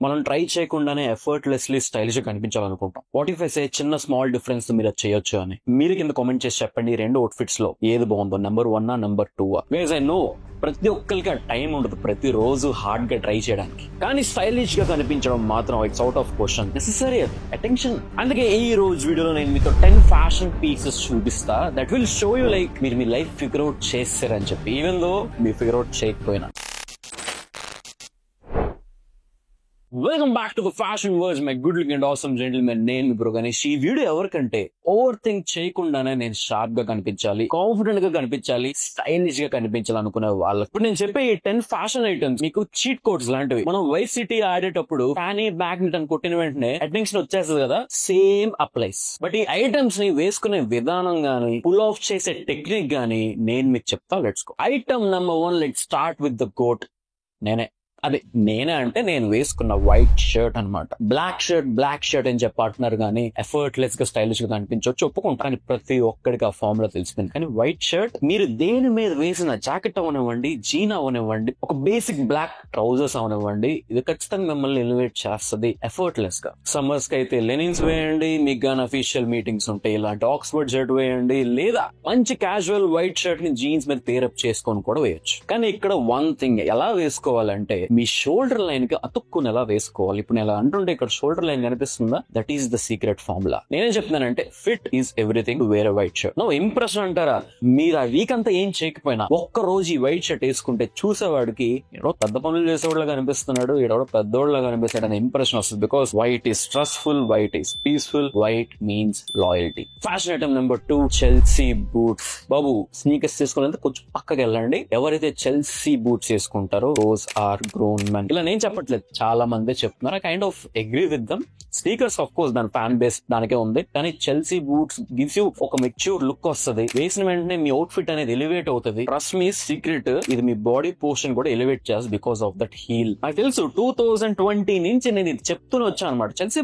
మనం ట్రై చేయకుండానే effortlessly stylish గా కనిపించాలనుకుంటాం. వాట్ ఇఫ్ ఐ సే చిన్న స్మాల్ డిఫరెన్స్ మీరు అది చేయొచ్చు అని. మీరు కింద కామెంట్ చేసి చెప్పండి, రెండు అవుట్ఫిట్స్ లో ఏది బాగుందో, number 1 number 2. Guys I know ప్రతి ఒక్కరికి ఆ టైం ఉండదు ప్రతి రోజు హార్డ్ గా ట్రై చేయడానికి, కానీ స్టైలిష్ గా కనిపించడం మాత్రం it's out of question, necessary attention. అందుకే ఈ రోజు వీడియోలో నేను మీతో 10 ఫ్యాషన్ పీసెస్ చూపిస్తా that will show you like మీరు మీ లైఫ్ ఫిగర్ అవుట్ చేస్తారని చెప్పి, ఈవెన్ దో మీరు ఫిగర్ అవుట్ చేయకపోయినా. Welcome back to the fashion words my good looking and awesome gentlemen. నేను మీ బ్రో గణేష్. ఈ వీడియో ఎవరికంటే ఓవర్ థింక్ చేయకుండానే నేను షార్ప్ గా కనిపించాలి, కాన్ఫిడెంట్ గా కనిపించాలి, స్టైలిష్ గా కనిపించాలి అనుకునే వాళ్ళకి ఇప్పుడు నేను చెప్పే ఈ 10 ఫ్యాషన్ ఐటమ్స్ మీకు చీట్ కోడ్స్ లాంటివి. మనం వైస్ సిటీ ఆడేటప్పుడు ఫ్యానీ బ్యాడ్మింటన్ కొట్టిన వెంటనే అటెన్షన్ వచ్చేస్తుంది కదా, సేమ్ అప్లైస్. బట్ ఈ ఐటమ్స్ ని వేసుకునే విధానం గానీ, పుల్ ఆఫ్ చేసే టెక్నిక్ గానీ నేను మీకు చెప్తా. Let's go. Item number 1, let's start with the goat. నేనే అంటే నేను వేసుకున్న వైట్ షర్ట్ అనమాట. బ్లాక్ షర్ట్ అని చెప్పి అంటున్నారు కానీ ఎఫర్ట్లెస్ గా స్టైలిష్ గా కనిపించవచ్చు, ఒప్పుకుంటాను. ప్రతి ఒక్కడికి ఆ ఫార్ములా తెలిసిపోయింది. కానీ వైట్ షర్ట్ మీరు దేని మీద వేసిన జాకెట్ అవనివ్వండి, జీన్ అవనివ్వండి, ఒక బేసిక్ బ్లాక్ ట్రౌజర్స్ అవనివ్వండి, ఇది ఖచ్చితంగా మిమ్మల్ని ఎలివేట్ చేస్తుంది ఎఫర్ట్లెస్ గా. సమ్మర్స్ కి అయితే లెనిన్స్ వేయండి, మీకు గానీ అఫీషియల్ మీటింగ్స్ ఉంటాయి ఇలాంటి ఆక్స్ఫర్డ్ షర్ట్ వేయండి, లేదా మంచి క్యాజువల్ వైట్ షర్ట్ ని జీన్స్ మీద పేరప్ చేసుకొని కూడా వేయొచ్చు. కానీ ఇక్కడ వన్ థింగ్ ఎలా వేసుకోవాలంటే మీ షోల్డర్ లైన్ కి అతుక్కుని ఎలా వేసుకోవాలి. ఇప్పుడు నేను అంటుంటే ఇక్కడ షోల్డర్ లైన్ కనిపిస్తుందా, that is the secret formula. నేనేం చెప్తున్నానంటే fit is everything wear white shirt. No impression అంటారా, మీరు ఆ వీక్ అంతా ఏం చేయకపోయినా ఒక్క రోజు ఈ వైట్ షర్ట్ వేసుకుంటే చూసేవాడికి ఏడో పెద్ద పనులు చేసేవాళ్ళ కనిపిస్తున్నాడు, ఏడో పెద్దోళ్ళ కనిపిస్తాడు అనే ఇంప్రెషన్ వస్తుంది. Because white is trustful, white is peaceful, white means loyalty. Fashion item number 2, Chelsea boots. బాబు స్నీకర్స్ తీసుకునేందుకు కొంచెం పక్కకి వెళ్ళండి. ఎవరైతే చెల్సీ బూట్స్ వేసుకుంటారో దోస్ ఆర్ గ్రోన్ మెన్. ఇలా నేను చెప్పట్లేదు, చాలా మంది చెప్తున్నారు. I kind of agree with them. Sneakers of course దాని ఫ్యాన్ బేస్ దానికే ఉంది, కానీ చెల్సీ బూట్స్ గివ్స్ యూ ఒక మెచ్యూర్ లుక్ వస్తుంది. వేసిన వెంటనే మీ అవుట్ ఫిట్ అనేది ఎలివేట్ అవుతుంది. ట్రస్ట్ మీ, సీక్రెట్ ఇది మీ బాడీ పోర్షన్ కూడా ఎలివేట్ చేస్తుంది బికాస్ ఆఫ్ దట్ హీల్. నాకు తెలుసు 2020 నుంచి నేను ఇది చెప్తూనే వచ్చాను అనమాట. చెల్సీ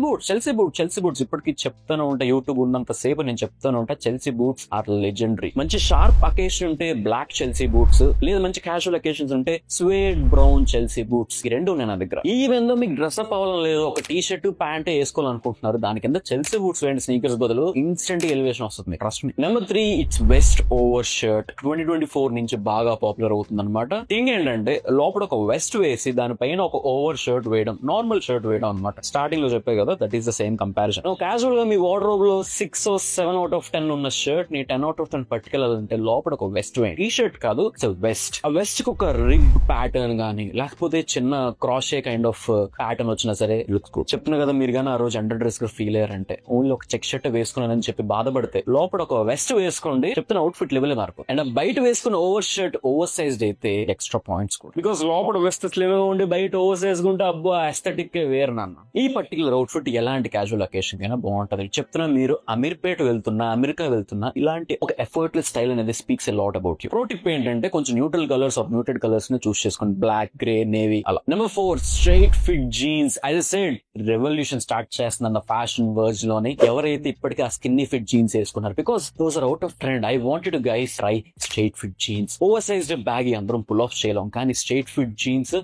బూట్స్ ఇప్పటికీ చెప్తూనే ఉంటా. యూట్యూబ్ ఉన్నంత సేపు నేను చెప్తూనే ఉంటా. Chelsea boots are legendary. మంచి షార్ప్ అకేషన్ ఉంటే బ్లాక్ చెల్సీ బూట్స్, లేదా మంచి క్యాజువల్ అకేషన్స్ ఉంటే స్వేడ్ బ్రౌన్ చెల్సీ బూట్స్. ఈ రెండు ఉన్నాయి నా దగ్గర. ఈవెన్ దో మీకు డ్రెస్అప్ అవ్వడం లేదు, ఒక టీ షర్ట్ ప్యాంట్ వేసుకోవాలనుకుంటున్నారు, దాని కింద చెల్సీ బూట్స్ వేయండి స్నీకర్స్ బదులు, ఇన్స్టెంట్ ఎలివేషన్ వస్తుంది. Trust me. Number 3, it's west over shirt. 2024 నుంచి బాగా పాపులర్ అవుతుంది అనమాట. థింగ్ ఏంటంటే లోపల ఒక వెస్ట్ వేసి దానిపైన ఒక ఓవర్ షర్ట్ వేయడం, నార్మల్ షర్ట్ వేయడం అనమాట. స్టార్టింగ్ లో చెప్పే కదా, that is the same comparison. Casual గా మీ వార్డ్రోబ్ లో 6 or 7 out of 10 ఉన్న షర్ట్ ని 10 out of 10 పట్టుకెళ్ళాలంటే లోపల ఒక వెస్ట్ వేయండి. టీ షర్ట్ కాదు, ఇట్స్ వెస్ట్. ఆ వెస్ట్ కి ఒక రిగ్ ప్యాటర్న్ గానీ, లేకపోతే చిన్న క్రాషే కైండ్ ఆఫ్ ప్యాటర్న్ వచ్చినా సరే లుక్స్ గుడ్. చెప్తున్నా కదా, మీరు కానీ ఆ రోజు అండర్ డ్రెస్ గా ఫీల్ అయ్యారంటే, ఓన్లీ ఒక చెక్ షర్ట్ వేసుకున్నానని చెప్పి బాధపడితే లోపల ఒక వెస్ట్ వేసుకోండి, చెప్తున్న అవుట్ ఫిట్ లెవెల్ మార్పు. అండ్ బయట వేసుకున్న ఓవర్ షర్ట్ ఓవర్ సైజ్డ్ అయితే ఎక్స్ట్రా పాయింట్స్ కూడా, బికాస్ లోపల వెస్ట్ స్లిమ్ ఉండి బయట ఓవర్ సైజ్ ఉంటే అబ్బో ఎస్థెటిక్ వేరు నాన్న. ఈ పర్టికులర్ అవుట్ ఫిట్ ఎలాంటి క్యాజువల్ అకేషన్ అయినా బాగుంటది. చెప్తున్నా, మీరు అమీర్పేట వెళ్తున్నా, అమెరికా వెళ్తున్నా, ఇలాంటి ఒక ఎఫర్ట్లెస్ స్టైల్ అనేది speaks a lot about you. Pro tip ఏంటంటే కొంచెం neutral colours of muted colours ని చూస్ చేసుకోండి, బ్లాక్, గ్రే, నేవీ అలా. Number 4, straight fit jeans. As I said, revolution start చేస్తున్న ఫ్యాషన్ వర్డ్స్ లోనే ఎవరైతే ఇప్పటికీ ఆ స్కిన్నీ ఫిట్ జీన్స్ వేసుకున్నారు, because those are out of trend. I wanted to guys try straight fit jeans. Over sized bag అందరం pull off చేయలేం, కానీ straight fit jeans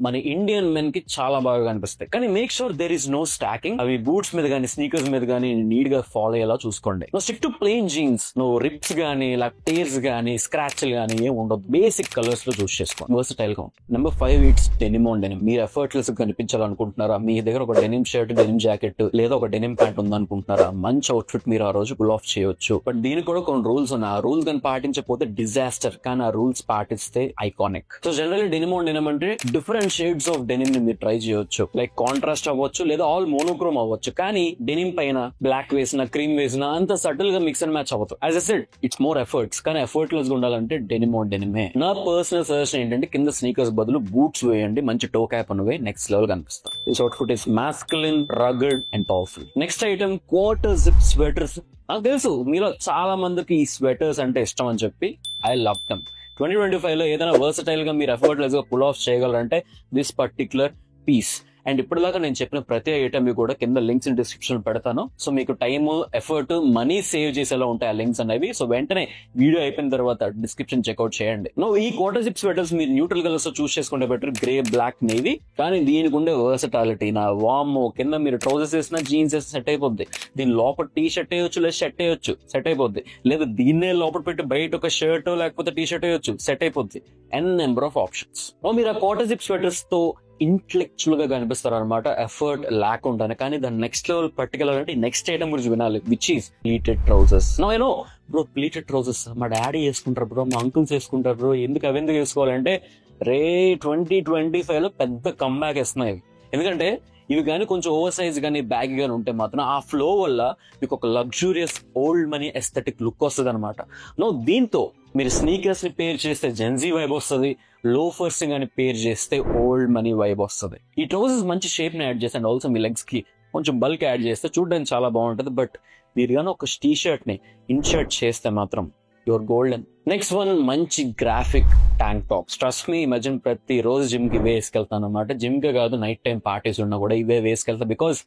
మన ఇండియన్ మెన్ కి చాలా బాగా కనిపిస్తాయి. కానీ make sure there is no stacking. అవి బూట్స్ మీద గానీ స్నీకర్స్ మీద గానీ నీట్ గా ఫాలో అయ్యేలా చూసుకోండి. No stick to plain jeans. No rips గానీ, టేర్స్ గానీ, స్క్రాచ్ గానీ ఏం ఉండదు. బేసిక్ కలర్స్ లో చూస్ చేసుకోండి, వర్సటైల్ గా. Number 5, it's denim on denim. మీరు ఎఫర్ట్లెస్ కనిపించాలనుకుంటున్నారా, మీ దగ్గర ఒక డెనిమ్ షర్ట్, డెనిమ్ జాకెట్ లేదా ఒక డెనిమ్ ప్యాంట్ ఉందనుకుంటున్నారా, మంచి అవుట్ ఫిట్ మీరు ఆ రోజు పుల్ ఆఫ్ చేయొచ్చు. బట్ దీనికి కూడా కొన్ని రూల్స్ ఉన్నాయి. ఆ రూల్స్ కానీ పాటించకపోతే డిజాస్టర్, కానీ ఆ రూల్స్ పాటిస్తే iconic. So generally denim on denim అంటే డిఫరెంట్ షేడ్స్ ఆఫ్ డెనిమ్ ని మీరు ట్రై చేయొచ్చు. లైక్ కాంట్రాస్ట్ అవ్వచ్చు, లేదా ఆల్ మోనోక్రోమ్ అవ్వచ్చు. కానీ డెనిమ్ పైన బ్లాక్ వేసిన, క్రీమ్ వేసిన అంత సటిల్ గా మిక్స్ అండ్ మ్యాచ్ అవ్వదు. As I said, it's more efforts, కానీ ఎఫర్ట్లెస్ గా ఉండాలంటే డెనిమ్ ఆన్ డెనిమే. నా పర్సనల్ సజెషన్ ఏంటంటే కింద స్నీకర్స్ బదులు బూట్స్ వేయండి, మంచి టో క్యాప్ అనువే, నెక్స్ట్ లెవెల్ కనిపిస్తుంది. This outfit is masculine, rugged and powerful. Next item, quarter zip sweaters. నాకు తెలుసు మీలో చాలా మందికి ఈ స్వెటర్స్ అంటే ఇష్టం అని చెప్పి, ఐ లవ్ దమ్. 2025 లో ఏదైనా వర్సటైల్ గా మీరు ఎఫర్ట్లెస్ గా పుల్ ఆఫ్ చేయగలరంటే దిస్ పర్టికులర్ పీస్. అండ్ ఇప్పటిదాకా నేను చెప్పిన ప్రతి ఐటమ్ కూడా కింద లింక్స్ డిస్క్రిప్షన్ పెడతాను. సో మీకు టైమ్, ఎఫర్ట్, మనీ సేవ్ చేసేలా ఉంటాయి ఆ లింక్స్ అనేవి. సో వెంటనే వీడియో అయిపోయిన తర్వాత డిస్క్రిప్షన్ చెక్అౌట్ చేయండి. ఈ క్వార్టర్ జిప్ స్వెటర్స్ మీరు న్యూట్రల్ కలర్స్ చూస్ చేసుకుంటే బెటర్, గ్రే, బ్లాక్, నేవీ. కానీ దీనికి ఉండే వర్సటాలిటీ నా వామ్, కింద మీరు ట్రౌజర్స్ వేసినా జీన్స్ వేస్తే సెట్ అయిపోద్ది. దీని లోపల టీ షర్ట్ వేయొచ్చు, లేదా షర్ట్ వేయొచ్చు, సెట్ అయిపోద్ది. లేదా దీన్నే లోపల పెట్టి బయట ఒక షర్ట్ లేకపోతే టీ షర్ట్ వేయొచ్చు, సెట్ అయిపోద్ది. ఎన్ నెంబర్ ఆఫ్ ఆప్షన్స్. మీరు ఆ క్వార్టర్ జిప్ స్వెటర్స్ తో ఇంటెలెక్చువల్ గా కనిపిస్తారు అనమాట, ఎఫర్ట్ లేకుండానే. కానీ దాని నెక్స్ట్ లెవెల్ పట్టుకెళ్ళాలి అంటే నెక్స్ట్ ఐటమ్ గురించి వినాలి, which is pleated trousers. No bro, pleated trousers మా డాడీ వేసుకుంటారు బ్రో, మా అంకుల్స్ వేసుకుంటారు బ్రో, ఎందుకు అవెందుకు వేసుకోవాలంటే 2025 లో పెద్ద కంబ్యాక్ ఇస్తున్నాయి. ఎందుకంటే ఇవి కానీ కొంచెం ఓవర్ సైజ్ కానీ బ్యాగ్ గానీ ఉంటే మాత్రం ఆ ఫ్లో వల్ల మీకు ఒక luxurious old money aesthetic look వస్తుంది అనమాట. దీంతో మీరు స్నీకర్స్ ని పేర్ చేస్తే జెన్జీ వైబ్ వస్తుంది, లోఫర్స్ గానీ పేర్ చేస్తే ఓల్డ్ మనీ వైబ్ వస్తుంది. ఈ ట్రౌజర్స్ మంచి షేప్ ని యాడ్ చేస్తే అండ్ ఆల్సో మీ లెగ్స్ కి కొంచెం బల్క్ యాడ్ చేస్తే చూడడానికి చాలా బాగుంటుంది. బట్ మీరు కానీ ఒక టీ షర్ట్ ని ఇన్షర్ట్ చేస్తే మాత్రం యువర్ గోల్డెన్. నెక్స్ట్ వన్, మంచి graphic tank tops. Trust me, ఈ మధ్యన ప్రతి రోజు జిమ్ కి వేసుకెళ్తాను అనమాట. జిమ్ కే కాదు, నైట్ టైం పార్టీస్ ఉన్నా కూడా ఇవే వేసుకెళ్తా. బికాస్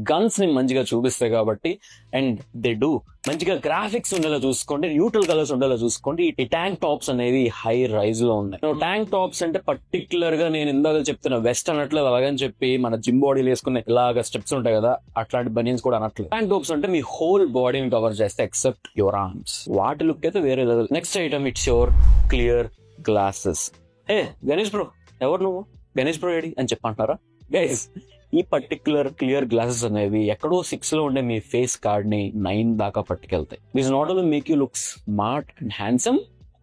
గన్స్ ని మంచిగా చూపిస్తాయి కాబట్టి. అండ్ దే డూ మంచిగా గ్రాఫిక్స్ ఉండేలా చూసుకోండి, న్యూట్రల్ కలర్స్ ఉండేలా చూసుకోండి. ఈ ట్యాంక్ టాప్స్ అనేవి హై రైజ్ లో ఉన్నాయి. ట్యాంక్ టాప్స్ అంటే పర్టికులర్ గా నేను ఇందాక చెప్తున్న వెస్ట్ అనట్లేదు, అలాగని చెప్పి మన జిమ్ బాడీలు వేసుకునే ఇలాగా స్టెప్స్ ఉంటాయి కదా, అట్లాంటి బనియన్స్ కూడా అనట్లేదు. ట్యాంక్ టాప్స్ అంటే మీ హోల్ బాడీని కవర్ చేస్తే ఎక్సెప్ట్ యువర్ ఆర్మ్స్. వాటి లుక్ అయితే వేరే level. Next item, it's your clear glasses. Ganesh bro, ఎవరు నువ్వు? గణేష్ బ్రో ఏడి అని చెప్పంటున్నారా గైస్? ఈ పర్టికులర్ క్లియర్ గ్లాసెస్ అనేవి ఎక్కడో 6 లో ఉండే మీ ఫేస్ కార్డ్ ని 9 దాకా పట్టుకెళ్తాయి. This not only make you look smart and handsome,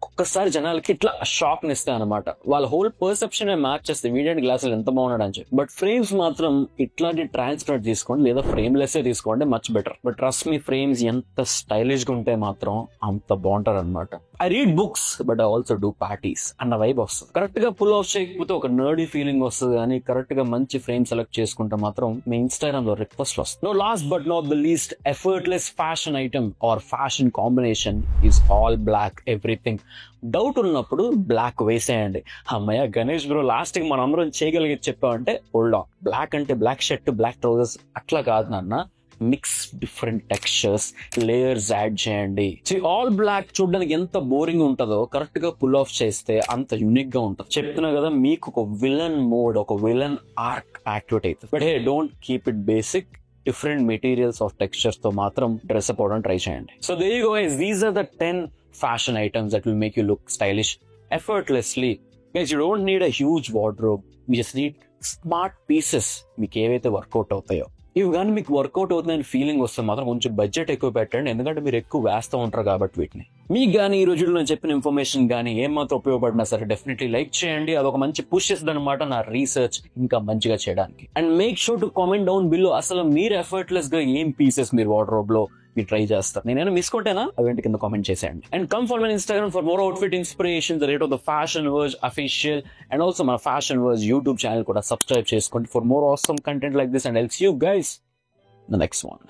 ఒక్కసారి జనాలకి ఇట్లా షాక్ నిస్తాయి అనమాట. వాళ్ళ హోల్ పర్సెప్షన్ మ్యాచ్ చేస్తే వీడియో గ్లాసులు ఎంత బాగున్నాడు అని చెప్పి. బట్ ఫ్రేమ్స్ మాత్రం ఇట్లాంటి ట్రాన్స్పరెంట్ తీసుకోండి, లేదా ఫ్రేమ్ లెస్ తీసుకోండి, much better. But trust me, frames ఎంత స్టైలిష్ గా ఉంటే మాత్రం అంత బాగుంటారు అనమాట. I read books but I also do parties అన్న వైబ్ వస్తుంది. కరెక్ట్ గా పుల్ ఆఫ్ చేయకపోతే ఒక నర్డీ ఫీలింగ్ వస్తుంది, కానీ కరెక్ట్ గా మంచి ఫ్రేమ్ సెలెక్ట్ చేసుకుంటే మాత్రం మీ ఇన్స్టాగ్రామ్ లో రిక్వెస్ట్ వస్తుంది. Last but not the least, effortless fashion item or fashion combination is all black everything. Doubt ఉన్నప్పుడు బ్లాక్ వేసేయండి. అమ్మయ్య గణేష్ బ్రో లాస్ట్ కి మనం అందరం చేయగలిగి చెప్పామంటే హోల్డ్ ఆన్. బ్లాక్ అంటే బ్లాక్ షర్ట్, బ్లాక్ ట్రౌజర్స్ అట్లా కాదు నాన్న. Mix different textures, layers add చేయండి. ఆల్ బ్లాక్ చూడడానికి ఎంత బోరింగ్ ఉంటుందో కరెక్ట్ గా పుల్ ఆఫ్ చేస్తే అంత యూనిక్ గా ఉంటుంది. చెప్తున్నా కదా, మీకు ఒక విలన్ మోడ్, ఒక విలన్ ఆర్క్ యాక్టివేట్ అవుతుంది. But don't keep it basic. Different materials of textures తో మాత్రం డ్రెస్ అప్ అవడం ట్రై చేయండి. So there you go guys, these are the 10 fashion items that will make you look stylish effortlessly. Guys, you don't need a huge wardrobe, you just need smart pieces మీకు ఏవైతే work out అవుతాయో. ఇవి కానీ మీకు work out అవుతుందని feeling వస్తే మాత్రం కొంచెం బడ్జెట్ ఎక్కువ పెట్టండి, ఎందుకంటే మీరు ఎక్కువ వేస్తూ ఉంటారు కాబట్టి వీటిని. మీకు కానీ ఈ రోజుల్లో నేను చెప్పిన ఇన్ఫర్మేషన్ కానీ ఏమాత్రం ఉపయోగపడినా సరే డెఫినెట్లీ లైక్ చేయండి. అదొక మంచి పుష్ ఇస్తుంది అనమాట నా రీసెర్చ్ ఇంకా మంచిగా చేయడానికి. And make sure to comment down below అసలు మీరు ఎఫర్ట్లెస్ గా ఏం పీసెస్ మీరు వార్డ్రోబ్ లో మీరు ట్రై చేస్తారు. నేనైనా మిస్ కొంటేనా అవేంటి కింద కామెంట్ చేసేయండి. And come follow my Instagram for more outfit inspiration, the rate of the fashion verge official, and also మన ఫ్యాషన్ వర్జ్ యూట్యూబ్ ఛానల్ కూడా సబ్స్క్రైబ్ చేసుకోండి for more awesome content like this. And I'll see you guys in the next one.